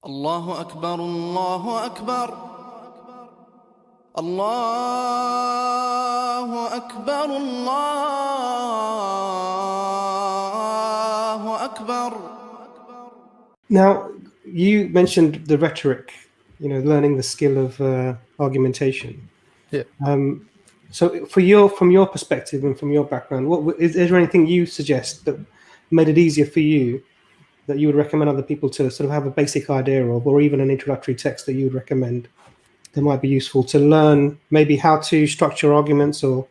الله أكبر الله أكبر الله أكبر الله أكبر. Now, you mentioned the rhetoric, learning the skill of argumentation. Yeah. So, from your perspective and from your background, is there anything you suggest that made it easier for you that you would recommend other people to sort of have a basic idea of, or even an introductory text that you would recommend that might be useful to learn maybe how to structure arguments or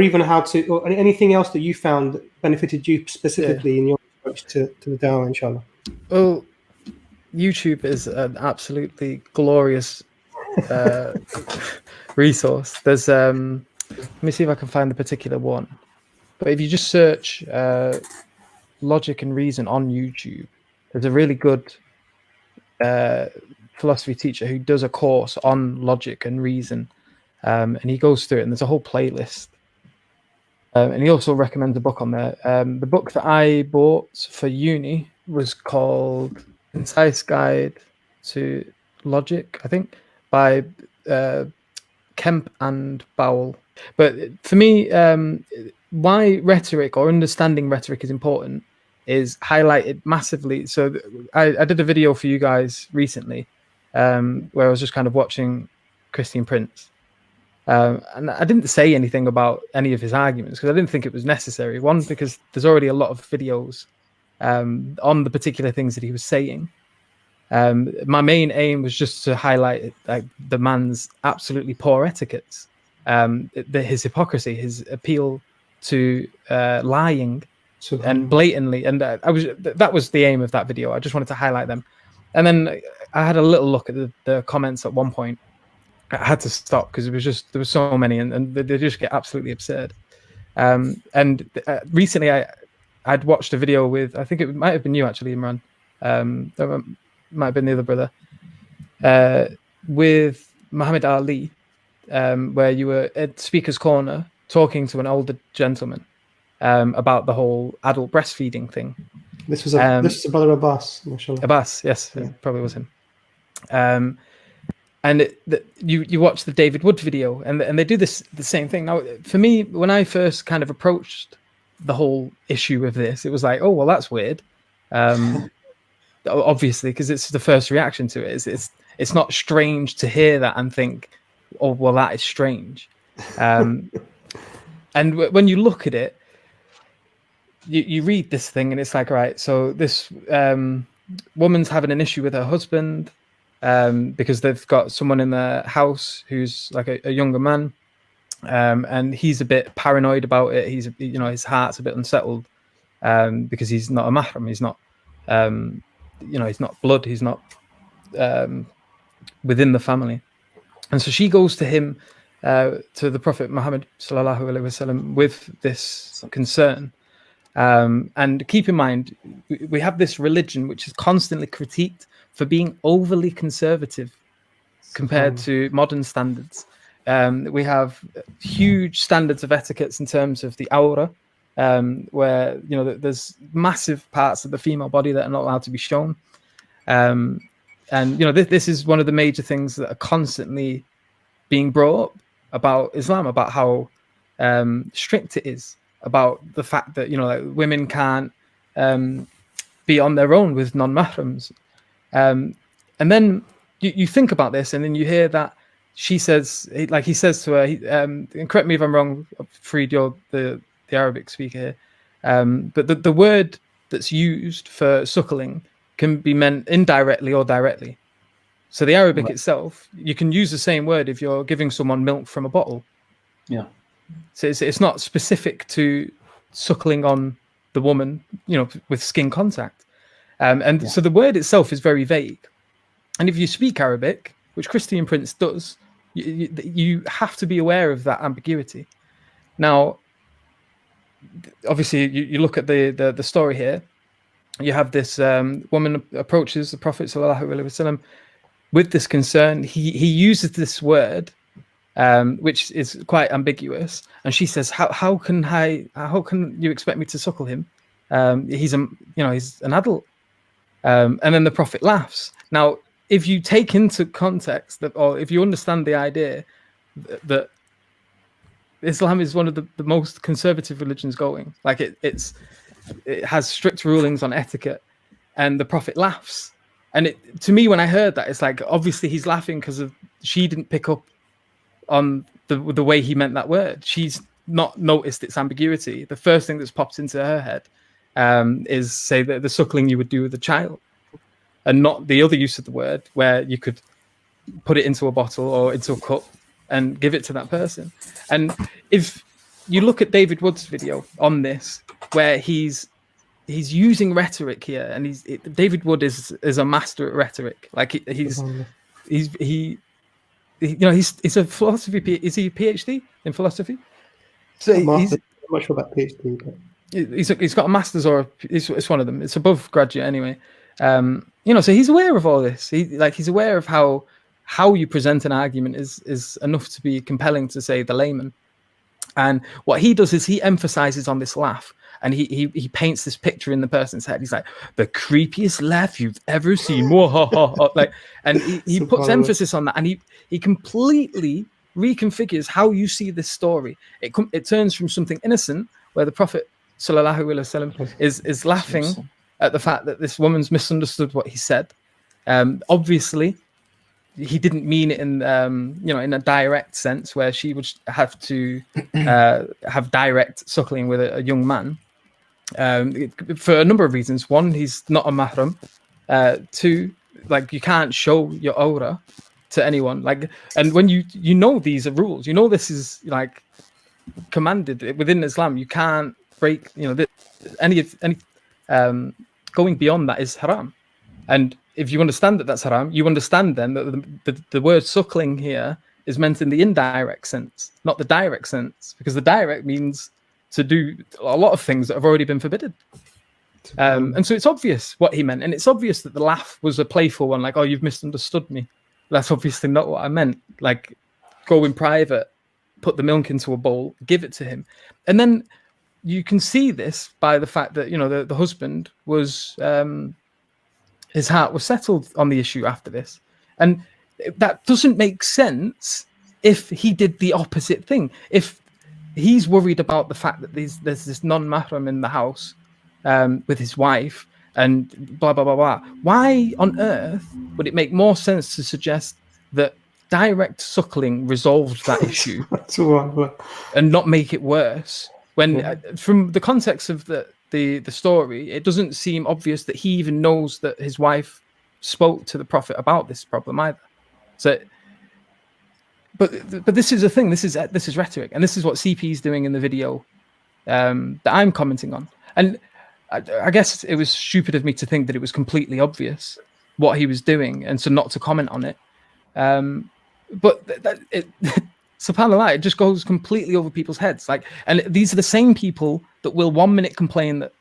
even how to, or anything else that you found that benefited you specifically in your approach to the Dawah, inshallah? Well, YouTube is an absolutely glorious resource. There's let me see if I can find the particular one. But if you just search logic and reason on YouTube, there's a really good philosophy teacher who does a course on logic and reason, and he goes through it, and there's a whole playlist. And he also recommends a book on there. The book that I bought for uni was called Concise Guide to Logic, I think, by Kemp and Bowell. But for me, why rhetoric or understanding rhetoric is important is highlighted massively. So I did a video for you guys recently where I was just kind of watching Christian Prince. And I didn't say anything about any of his arguments because I didn't think it was necessary. One, because there's already a lot of videos on the particular things that he was saying. My main aim was just to highlight the man's absolutely poor etiquettes, his hypocrisy, his appeal to lying and blatantly. And that was the aim of that video. I just wanted to highlight them. And then I had a little look at the comments at one point. I had to stop because there were so many, and they just get absolutely absurd. And recently I'd watched a video with, I think it might have been you actually, Imran. Might have been the other brother, with Muhammad Ali, where you were at Speaker's Corner talking to an older gentleman about the whole adult breastfeeding thing. This was Brother Abbas, mashallah. Abbas, yes, yeah. It probably was him. And you watch the David Wood video, and they do the same thing. Now, for me, when I first kind of approached the whole issue of this, it was like, oh, well, that's weird. Obviously, because it's the first reaction to it. It's not strange to hear that and think, oh, well, that is strange. And when you look at it, you read this thing, and it's like, all right, so this woman's having an issue with her husband. Because they've got someone in their house who's like a younger man, and he's a bit paranoid about it. He's, his heart's a bit unsettled because he's not a mahram. He's not, he's not blood. He's not within the family. And so she goes to him, to the Prophet Muhammad sallallahu alaihi wasallam, with this concern. And keep in mind, we have this religion which is constantly critiqued for being overly conservative compared to modern standards. We have huge standards of etiquettes in terms of the aura, where there's massive parts of the female body that are not allowed to be shown. And this is one of the major things that are constantly being brought up about Islam, about how strict it is, about the fact that women can't be on their own with non-mahrams. And then you think about this, and then you hear that she says, like he says to her, and correct me if I'm wrong, Fareed, you're the Arabic speaker here, but the word that's used for suckling can be meant indirectly or directly. So the Arabic itself, you can use the same word if you're giving someone milk from a bottle. Yeah. So it's not specific to suckling on the woman, with skin contact. So the word itself is very vague. And if you speak Arabic, which Christian Prince does, you have to be aware of that ambiguity. Now, obviously, you look at the story here. You have this woman approaches the Prophet sallallahu alaihi wasallam with this concern. He uses this word, which is quite ambiguous, and she says, "How can you expect me to suckle him? He's an adult." And then the Prophet laughs. Now, if you take into context that, or if you understand the idea that Islam is one of the most conservative religions going, like it has strict rulings on etiquette, and the Prophet laughs. And to me, when I heard that, it's like, obviously he's laughing because she didn't pick up on the way he meant that word. She's not noticed its ambiguity. The first thing that's popped into her head is, say, the suckling you would do with a child, and not the other use of the word where you could put it into a bottle or into a cup and give it to that person. And if you look at David Wood's video on this, where he's using rhetoric here, and David Wood is a master at rhetoric. Like he's a philosophy. Is he a PhD in philosophy? So I'm not sure about PhD. But... He's got a master's, or it's one of them. It's above graduate anyway. So he's aware of all this. He's aware of how you present an argument is enough to be compelling to, say, the layman. And what he does is he emphasizes on this laugh, and he paints this picture in the person's head. He's like, the creepiest laugh you've ever seen. Like, and he puts emphasis on that, and he completely reconfigures how you see this story. It turns from something innocent, where the Prophet sallallahu alaihi wasallam is laughing at the fact that this woman's misunderstood what he said. Obviously, he didn't mean it in a direct sense, where she would have to have direct suckling with a young man, for a number of reasons. One, he's not a mahram. Two, like, you can't show your aura to anyone. Like, and when you know these are rules, this is like commanded within Islam. You can't break. Any going beyond that is haram. And if you understand that that's haram, you understand then that the word suckling here is meant in the indirect sense, not the direct sense, because the direct means to do a lot of things that have already been forbidden. And so it's obvious what he meant. And it's obvious that the laugh was a playful one, like, oh, you've misunderstood me. That's obviously not what I meant. Like, go in private, put the milk into a bowl, give it to him. And then you can see this by the fact that, the husband was... his heart was settled on the issue after this. And that doesn't make sense if he did the opposite thing. If he's worried about the fact that there's this non-mahram in the house with his wife and blah, blah, blah, blah, why on earth would it make more sense to suggest that direct suckling resolved that issue and not make it worse? When from the context of the story, it doesn't seem obvious that he even knows that his wife spoke to the Prophet about this problem either. So, but this is the thing. This is rhetoric, and this is what CP is doing in the video that I'm commenting on. And I guess it was stupid of me to think that it was completely obvious what he was doing, and so not to comment on it. But subhanAllah, it just goes completely over people's heads. Like, and these are the same people that will 1 minute complain that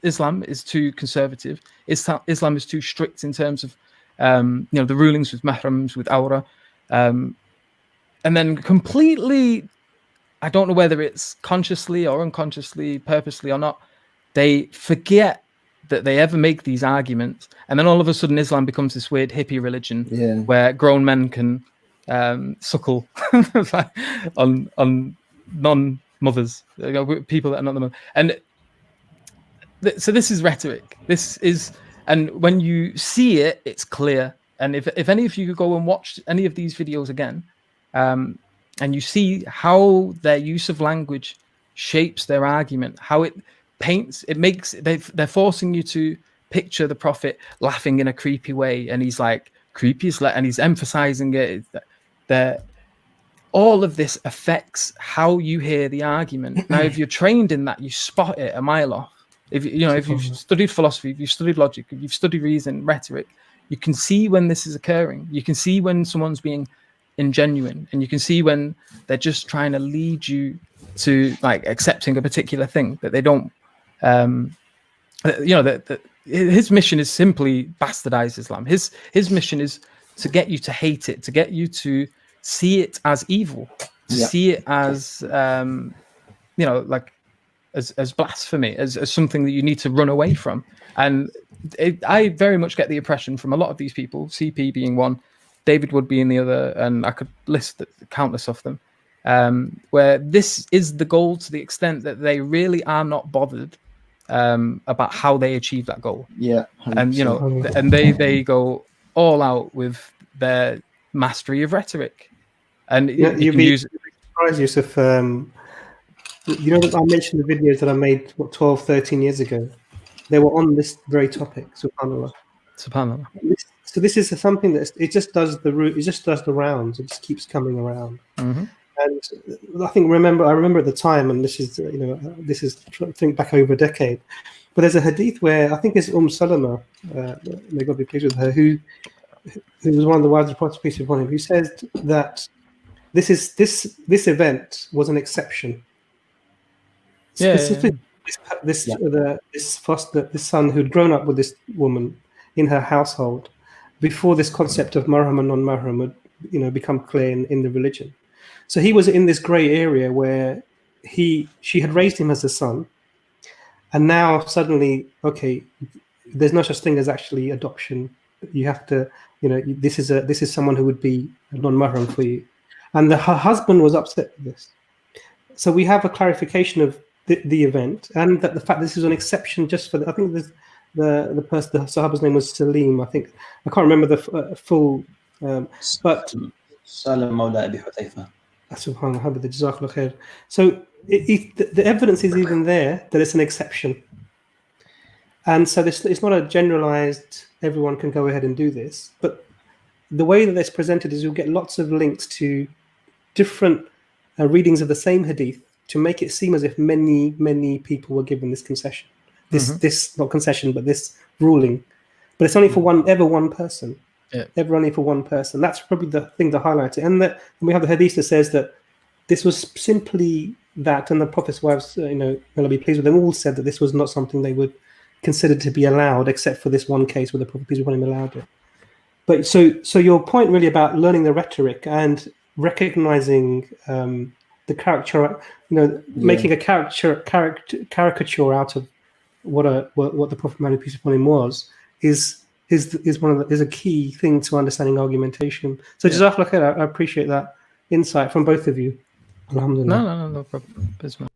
Islam is too conservative, Islam is too strict in terms of the rulings with mahrams, with awra, and then completely, I don't know whether it's consciously or unconsciously, purposely or not, they forget that they ever make these arguments, and then all of a sudden Islam becomes this weird hippie religion where grown men can suckle on non-mothers, people that are not the mother. And so this is rhetoric. And when you see it, it's clear. And if any of you could go and watch any of these videos again, and you see how their use of language shapes their argument, how it paints, they're forcing you to picture the Prophet laughing in a creepy way, and he's like, creepiest, and he's emphasizing it. That all of this affects how you hear the argument. Now, if you're trained in that, you spot it a mile off. If you've studied philosophy, if you've studied logic, if you've studied reason, rhetoric, you can see when this is occurring. You can see when someone's being ingenuine, and you can see when they're just trying to lead you to, like, accepting a particular thing that they don't. His mission is simply bastardize Islam. His mission is to get you to hate it, to get you to see it as evil, to see it as like as blasphemy, as something that you need to run away from. And I very much get the impression from a lot of these people, CP being one, David Wood being the other, and I could list countless of them, where this is the goal to the extent that they really are not bothered about how they achieve that goal. Yeah. 100%. And you know, and they go all out with their mastery of rhetoric. And you'd be surprised, Yusuf. You know, I mentioned the videos that I made 12, 13 years ago. They were on this very topic. Subhanallah. So this is something that it just does the rounds. It just keeps coming around. Mm-hmm. And I remember at the time, and this is think back over a decade. But there's a hadith where I think it's Salama, may God be pleased with her, who was one of the wives of the Prophet, peace be upon him, who says that this event was an exception. Specifically, this son who'd grown up with this woman in her household before this concept of mahram and non-mahram would, become clear in the religion. So he was in this grey area where she had raised him as a son, and now suddenly, okay, there's no such thing as actually adoption. You have to, this is someone who would be a non-mahram for you, and her husband was upset with this. So we have a clarification of the event, and that the fact this is an exception just for I think there's the person, the Sahaba's name was Salim. I can't remember the full, but Salim Mawla Abi Hudayfa. Subhanallah, Jazakallah khair. So the evidence is even there that it's an exception, and so it's not a generalized. Everyone can go ahead and do this, but the way that it's presented is you'll get lots of links to different readings of the same hadith to make it seem as if many people were given this concession, this not concession, but this ruling. But it's only for one person. Yeah. Ever only for one person. That's probably the thing to highlight it. And that we have the hadith that says that this was simply that, and the Prophet's wives, may Allah be pleased with them, all said that this was not something they would consider to be allowed, except for this one case where the Prophet, peace be upon him, allowed it. But so your point really about learning the rhetoric and recognizing the character, making a caricature out of what the Prophet, Muhammad, peace be upon him, was, is a key thing to understanding argumentation. So Jazakallah khair, I appreciate that insight from both of you. Alhamdulillah. No problem. Bismillah.